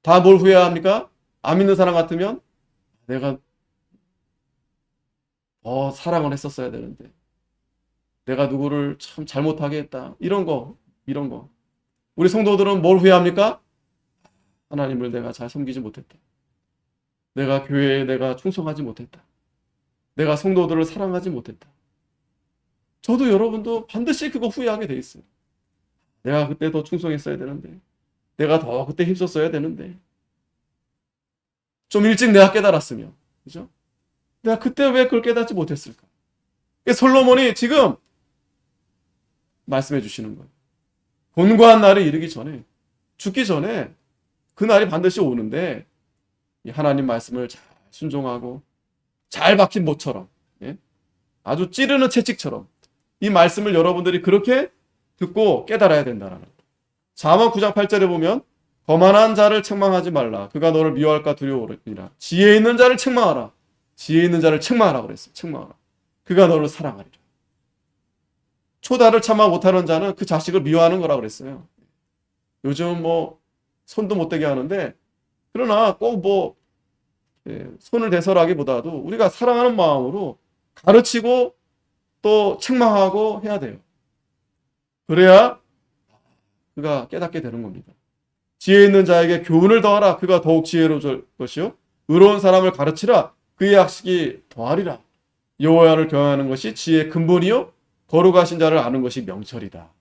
다 뭘 후회합니까? 안 믿는 사람 같으면 내가 더 사랑을 했었어야 되는데 내가 누구를 참 잘못하게 했다. 이런 거. 우리 성도들은 뭘 후회합니까? 하나님을 내가 잘 섬기지 못했다. 내가 교회에 내가 충성하지 못했다. 내가 성도들을 사랑하지 못했다. 저도 여러분도 반드시 그거 후회하게 돼 있어요. 내가 그때 더 충성했어야 되는데 내가 더 그때 힘썼어야 되는데 좀 일찍 내가 깨달았으면 그죠? 내가 그때 왜 그걸 깨닫지 못했을까? 솔로몬이 지금 말씀해 주시는 거예요. 곤고한 날이 이르기 전에 죽기 전에 그 날이 반드시 오는데 이 하나님 말씀을 잘 순종하고 잘 박힌 못처럼 아주 찌르는 채찍처럼 이 말씀을 여러분들이 그렇게 듣고 깨달아야 된다는 거예요. 잠언 9장 8절에 보면 거만한 자를 책망하지 말라. 그가 너를 미워할까 두려우리라. 지혜 있는 자를 책망하라. 지혜 있는 자를 책망하라 그랬어요. 책망하라. 그가 너를 사랑하리라. 초다를 참아 못하는 자는 그 자식을 미워하는 거라 그랬어요. 요즘 뭐 손도 못 대게 하는데 그러나 꼭 손을 대설하기보다도 우리가 사랑하는 마음으로 가르치고 또 책망하고 해야 돼요. 그래야 그가 깨닫게 되는 겁니다. 지혜 있는 자에게 교훈을 더하라. 그가 더욱 지혜로울 것이요. 의로운 사람을 가르치라. 그의 학식이 더하리라. 여호와를 경외하는 것이 지혜의 근본이요. 거룩하신 자를 아는 것이 명철이다.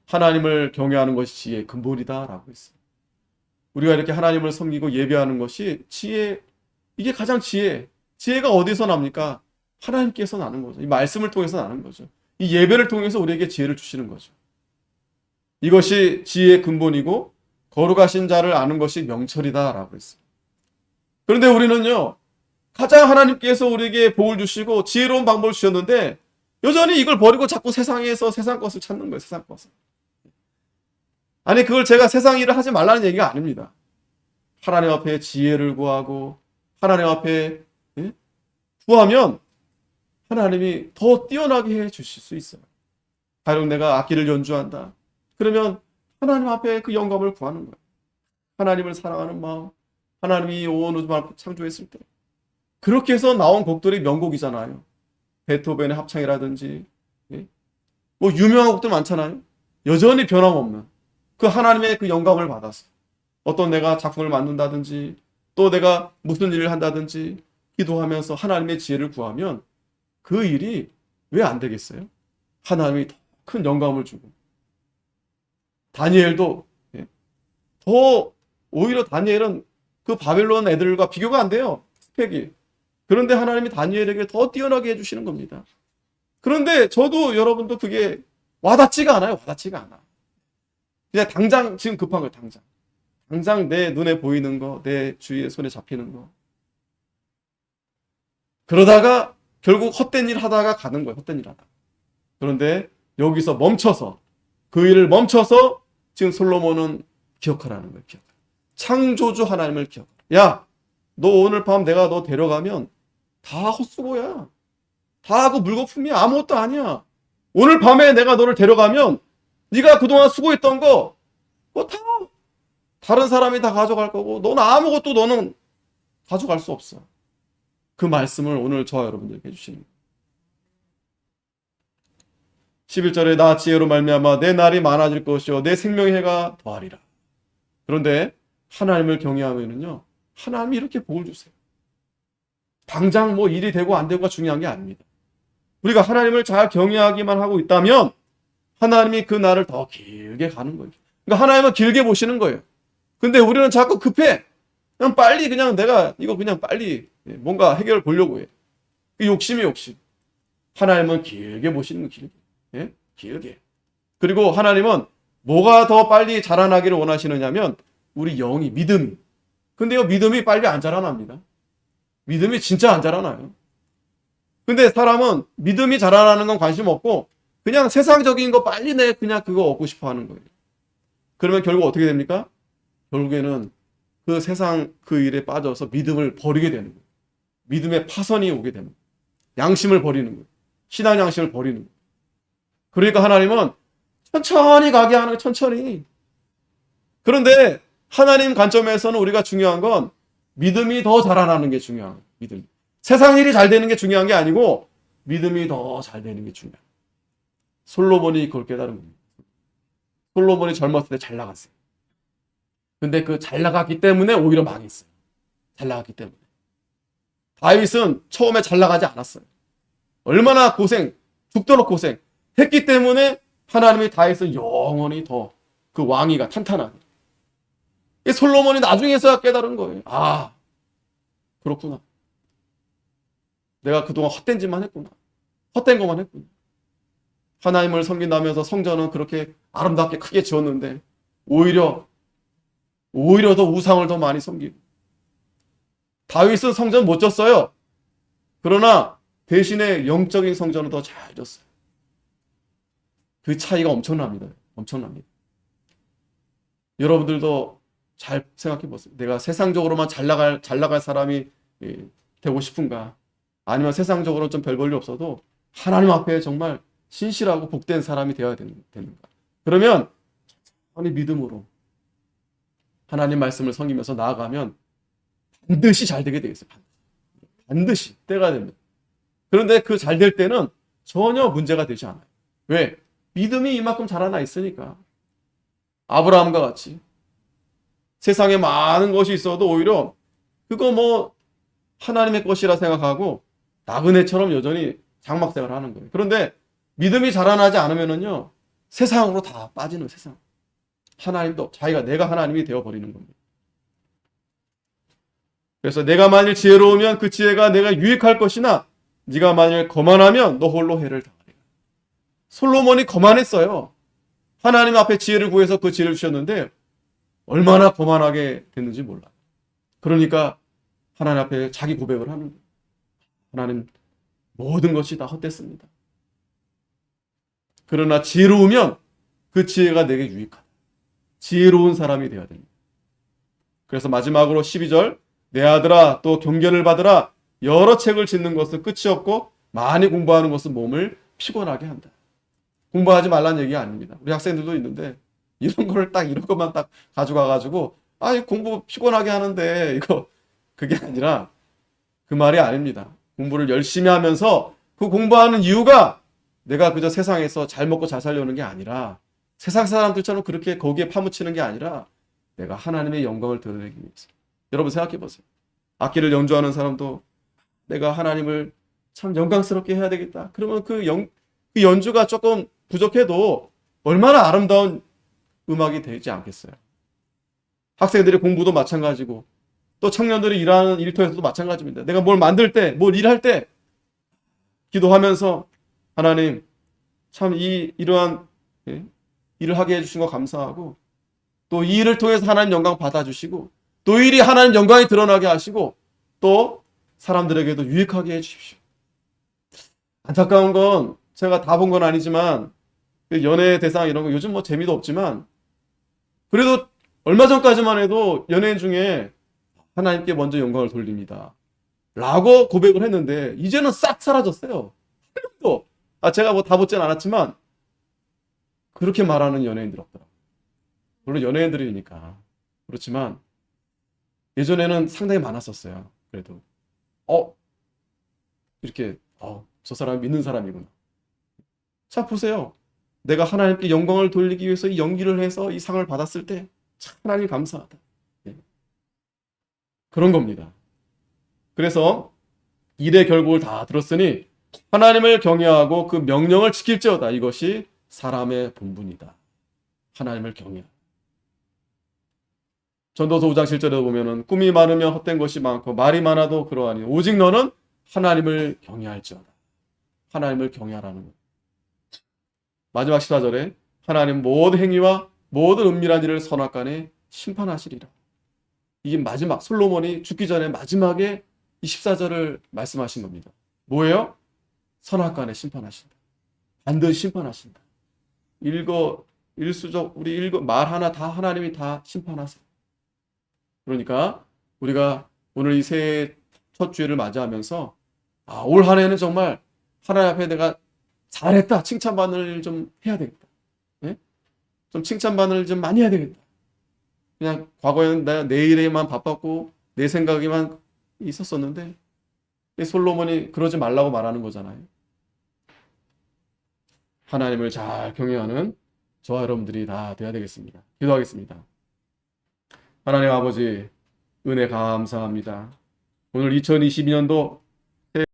하나님을 경외하는 것이 지혜의 근본이다 라고 했어요. 우리가 이렇게 하나님을 섬기고 예배하는 것이 지혜, 이게 가장 지혜가 어디서 납니까? 하나님께서 나는 거죠. 이 말씀을 통해서 나는 거죠. 이 예배를 통해서 우리에게 지혜를 주시는 거죠. 이것이 지혜의 근본이고 거룩하신 자를 아는 것이 명철이다 라고 했어요. 그런데 우리는요, 가장 하나님께서 우리에게 복을 주시고 지혜로운 방법을 주셨는데 여전히 이걸 버리고 자꾸 세상에서 세상 것을 찾는 거예요. 세상 것을. 아니 그걸 제가 세상 일을 하지 말라는 얘기가 아닙니다. 하나님 앞에 지혜를 구하고 하나님 앞에 구하면 하나님이 더 뛰어나게 해 주실 수 있어요. 가령 내가 악기를 연주한다. 그러면 하나님 앞에 그 영감을 구하는 거예요. 하나님을 사랑하는 마음, 하나님이 온 우주만을 창조했을 때 그렇게 해서 나온 곡들이 명곡이잖아요. 베토벤의 합창이라든지 뭐 유명한 곡들 많잖아요. 여전히 변함없는 그 하나님의 그 영감을 받아서 어떤 내가 작품을 만든다든지 또 내가 무슨 일을 한다든지 기도하면서 하나님의 지혜를 구하면 그 일이 왜 안 되겠어요? 하나님이 더 큰 영감을 주고 다니엘도 더 오히려 다니엘은 그 바벨론 애들과 비교가 안 돼요. 스펙이. 그런데 하나님이 다니엘에게 더 뛰어나게 해주시는 겁니다. 그런데 저도 여러분도 그게 와닿지가 않아요. 와닿지가 않아. 그냥 당장 지금 급한 거예요. 당장. 당장 내 눈에 보이는 거, 내 주위에 손에 잡히는 거. 그러다가 결국 헛된 일 하다가 가는 거예요. 헛된 일 하다가. 그런데 여기서 멈춰서 그 일을 멈춰서 지금 솔로몬은 기억하라는 거예요. 기억. 창조주 하나님을 기억. 야, 너 오늘 밤 내가 너 데려가면 다 헛수고야. 다 그 물거품이야. 아무것도 아니야. 오늘 밤에 내가 너를 데려가면 네가 그동안 수고했던 거 뭐 다 다른 사람이 다 가져갈 거고 너는 아무것도 너는 가져갈 수 없어. 그 말씀을 오늘 저와 여러분들께 해주시는 거예요. 11절에 나 지혜로 말미암아 내 날이 많아질 것이요 내 생명의 해가 더하리라. 그런데 하나님을 경외하면은요 하나님이 이렇게 복을 주세요. 당장 뭐 일이 되고 안 되고가 중요한 게 아닙니다. 우리가 하나님을 잘 경외하기만 하고 있다면 하나님이 그 날을 더 길게 가는 거예요. 그러니까 하나님은 길게 보시는 거예요. 근데 우리는 자꾸 급해. 그냥 빨리 그냥 내가 이거 그냥 빨리 뭔가 해결을 보려고 해. 그 욕심이 욕심. 하나님은 길게 보시는 거 길게. 예? 길게. 그리고 하나님은 뭐가 더 빨리 자라나기를 원하시느냐면 우리 영이 믿음이. 근데요 믿음이 빨리 안 자라납니다. 믿음이 진짜 안 자라나요. 근데 사람은 믿음이 자라나는 건 관심 없고 그냥 세상적인 거 빨리 내 그냥 그거 얻고 싶어 하는 거예요. 그러면 결국 어떻게 됩니까? 결국에는 그 세상 그 일에 빠져서 믿음을 버리게 되는 거예요. 믿음의 파선이 오게 되는 거예요. 양심을 버리는 거예요. 신앙 양심을 버리는 거예요. 그러니까 하나님은 천천히 가게 하는 거예요. 천천히. 그런데 하나님 관점에서는 우리가 중요한 건 믿음이 더 자라나는 게 중요한 거예요. 믿음. 세상 일이 잘 되는 게 중요한 게 아니고 믿음이 더 잘 되는 게 중요해요. 솔로몬이 그걸 깨달은 겁니다. 솔로몬이 젊었을 때 잘 나갔어요. 근데 그 잘 나갔기 때문에 오히려 망했어요. 잘 나갔기 때문에. 다윗은 처음에 잘 나가지 않았어요. 얼마나 고생, 죽도록 고생 했기 때문에 하나님이 다윗은 영원히 더 그 왕위가 탄탄하게. 솔로몬이 나중에서야 깨달은 거예요. 아, 그렇구나. 내가 그동안 헛된 짓만 했구나. 헛된 것만 했구나. 하나님을 섬긴다면서 성전은 그렇게 아름답게 크게 지었는데 오히려 더 우상을 더 많이 섬기고. 다윗은 성전 못 졌어요. 그러나 대신에 영적인 성전은 더 잘 졌어요. 그 차이가 엄청납니다. 엄청납니다. 여러분들도 잘 생각해 보세요. 내가 세상적으로만 잘 나갈 사람이 되고 싶은가? 아니면 세상적으로 좀 별 볼 일 없어도 하나님 앞에 정말 신실하고 복된 사람이 되어야 되는가? 그러면 아니 믿음으로 하나님 말씀을 섬기면서 나아가면 반드시 잘 되게 되겠어요. 반드시 때가 되면. 그런데 그 잘 될 때는 전혀 문제가 되지 않아요. 왜? 믿음이 이만큼 자라나 있으니까. 아브라함과 같이 세상에 많은 것이 있어도 오히려 그거 뭐 하나님의 것이라 생각하고 나그네처럼 여전히 장막생활을 하는 거예요. 그런데 믿음이 자라나지 않으면은요 세상으로 다 빠지는 세상. 하나님도 내가 하나님이 되어버리는 겁니다. 그래서 내가 만일 지혜로우면 그 지혜가 내가 유익할 것이나 네가 만일 거만하면 너 홀로 해를 당하리라. 솔로몬이 거만했어요. 하나님 앞에 지혜를 구해서 그 지혜를 주셨는데 얼마나 거만하게 됐는지 몰라요. 그러니까 하나님 앞에 자기 고백을 하는 거예요. 하나님 모든 것이 다 헛됐습니다. 그러나 지혜로우면 그 지혜가 내게 유익하다. 지혜로운 사람이 되어야 됩니다. 그래서 마지막으로 12절 내 아들아 또 경계를 받으라. 여러 책을 짓는 것은 끝이 없고 많이 공부하는 것은 몸을 피곤하게 한다. 공부하지 말라는 얘기가 아닙니다. 우리 학생들도 있는데 이런 거를 딱 이런 것만 딱 가져가가지고 공부 피곤하게 하는데 이거 그게 아니라 그 말이 아닙니다. 공부를 열심히 하면서 그 공부하는 이유가 내가 그저 세상에서 잘 먹고 잘 살려는 게 아니라 세상 사람들처럼 그렇게 거기에 파묻히는 게 아니라 내가 하나님의 영광을 드러내기 위해서. 여러분 생각해 보세요. 악기를 연주하는 사람도 내가 하나님을 참 영광스럽게 해야 되겠다. 그러면 그 연주가 조금 부족해도 얼마나 아름다운 음악이 되지 않겠어요. 학생들의 공부도 마찬가지고 또 청년들이 일하는 일터에서도 마찬가지입니다. 내가 뭘 만들 때, 뭘 일할 때 기도하면서 하나님 참 이러한 일을 하게 해주신 거 감사하고 또 이 일을 통해서 하나님 영광 받아주시고 또 이 일이 하나님 영광이 드러나게 하시고 또 사람들에게도 유익하게 해주십시오. 안타까운 건 제가 다 본 건 아니지만 연예 대상 이런 거 요즘 뭐 재미도 없지만 그래도 얼마 전까지만 해도 연예인 중에 하나님께 먼저 영광을 돌립니다 라고 고백을 했는데 이제는 싹 사라졌어요. 또 제가 뭐 다 보진 않았지만 그렇게 말하는 연예인들 없더라고요. 물론 연예인들이니까 그렇지만 예전에는 상당히 많았었어요. 그래도 이렇게 저 사람이 믿는 사람이구나. 자 보세요. 내가 하나님께 영광을 돌리기 위해서 이 연기를 해서 이 상을 받았을 때 참 하나님 감사하다. 그런 겁니다. 그래서 일의 결국을 다 들었으니 하나님을 경외하고 그 명령을 지킬지어다. 이것이 사람의 본분이다. 하나님을 경외하라. 전도서 5장 7절에 보면은 꿈이 많으면 헛된 것이 많고 말이 많아도 그러하니 오직 너는 하나님을 경외할지어다. 하나님을 경외하라는 것. 마지막 14절에 하나님 모든 행위와 모든 은밀한 일을 선악간에 심판하시리라. 이게 마지막 솔로몬이 죽기 전에 마지막에 이 14절을 말씀하신 겁니다. 뭐예요? 선악간에 심판하신다. 반드시 심판하신다. 일수적 우리 말 하나 다 하나님이 다 심판하세요. 그러니까 우리가 오늘 이 새해 첫 주일을 맞이하면서 올 한 해는 정말 하나님 앞에 내가 잘했다 칭찬받는 일 좀 해야 되겠다. 네? 좀 칭찬받는 일 좀 많이 해야 되겠다. 그냥 과거에는 내 일에만 바빴고 내 생각에만 있었었는데 솔로몬이 그러지 말라고 말하는 거잖아요. 하나님을 잘 경외하는 저와 여러분들이 다 돼야 되겠습니다. 기도하겠습니다. 하나님 아버지 은혜 감사합니다. 오늘 2022년도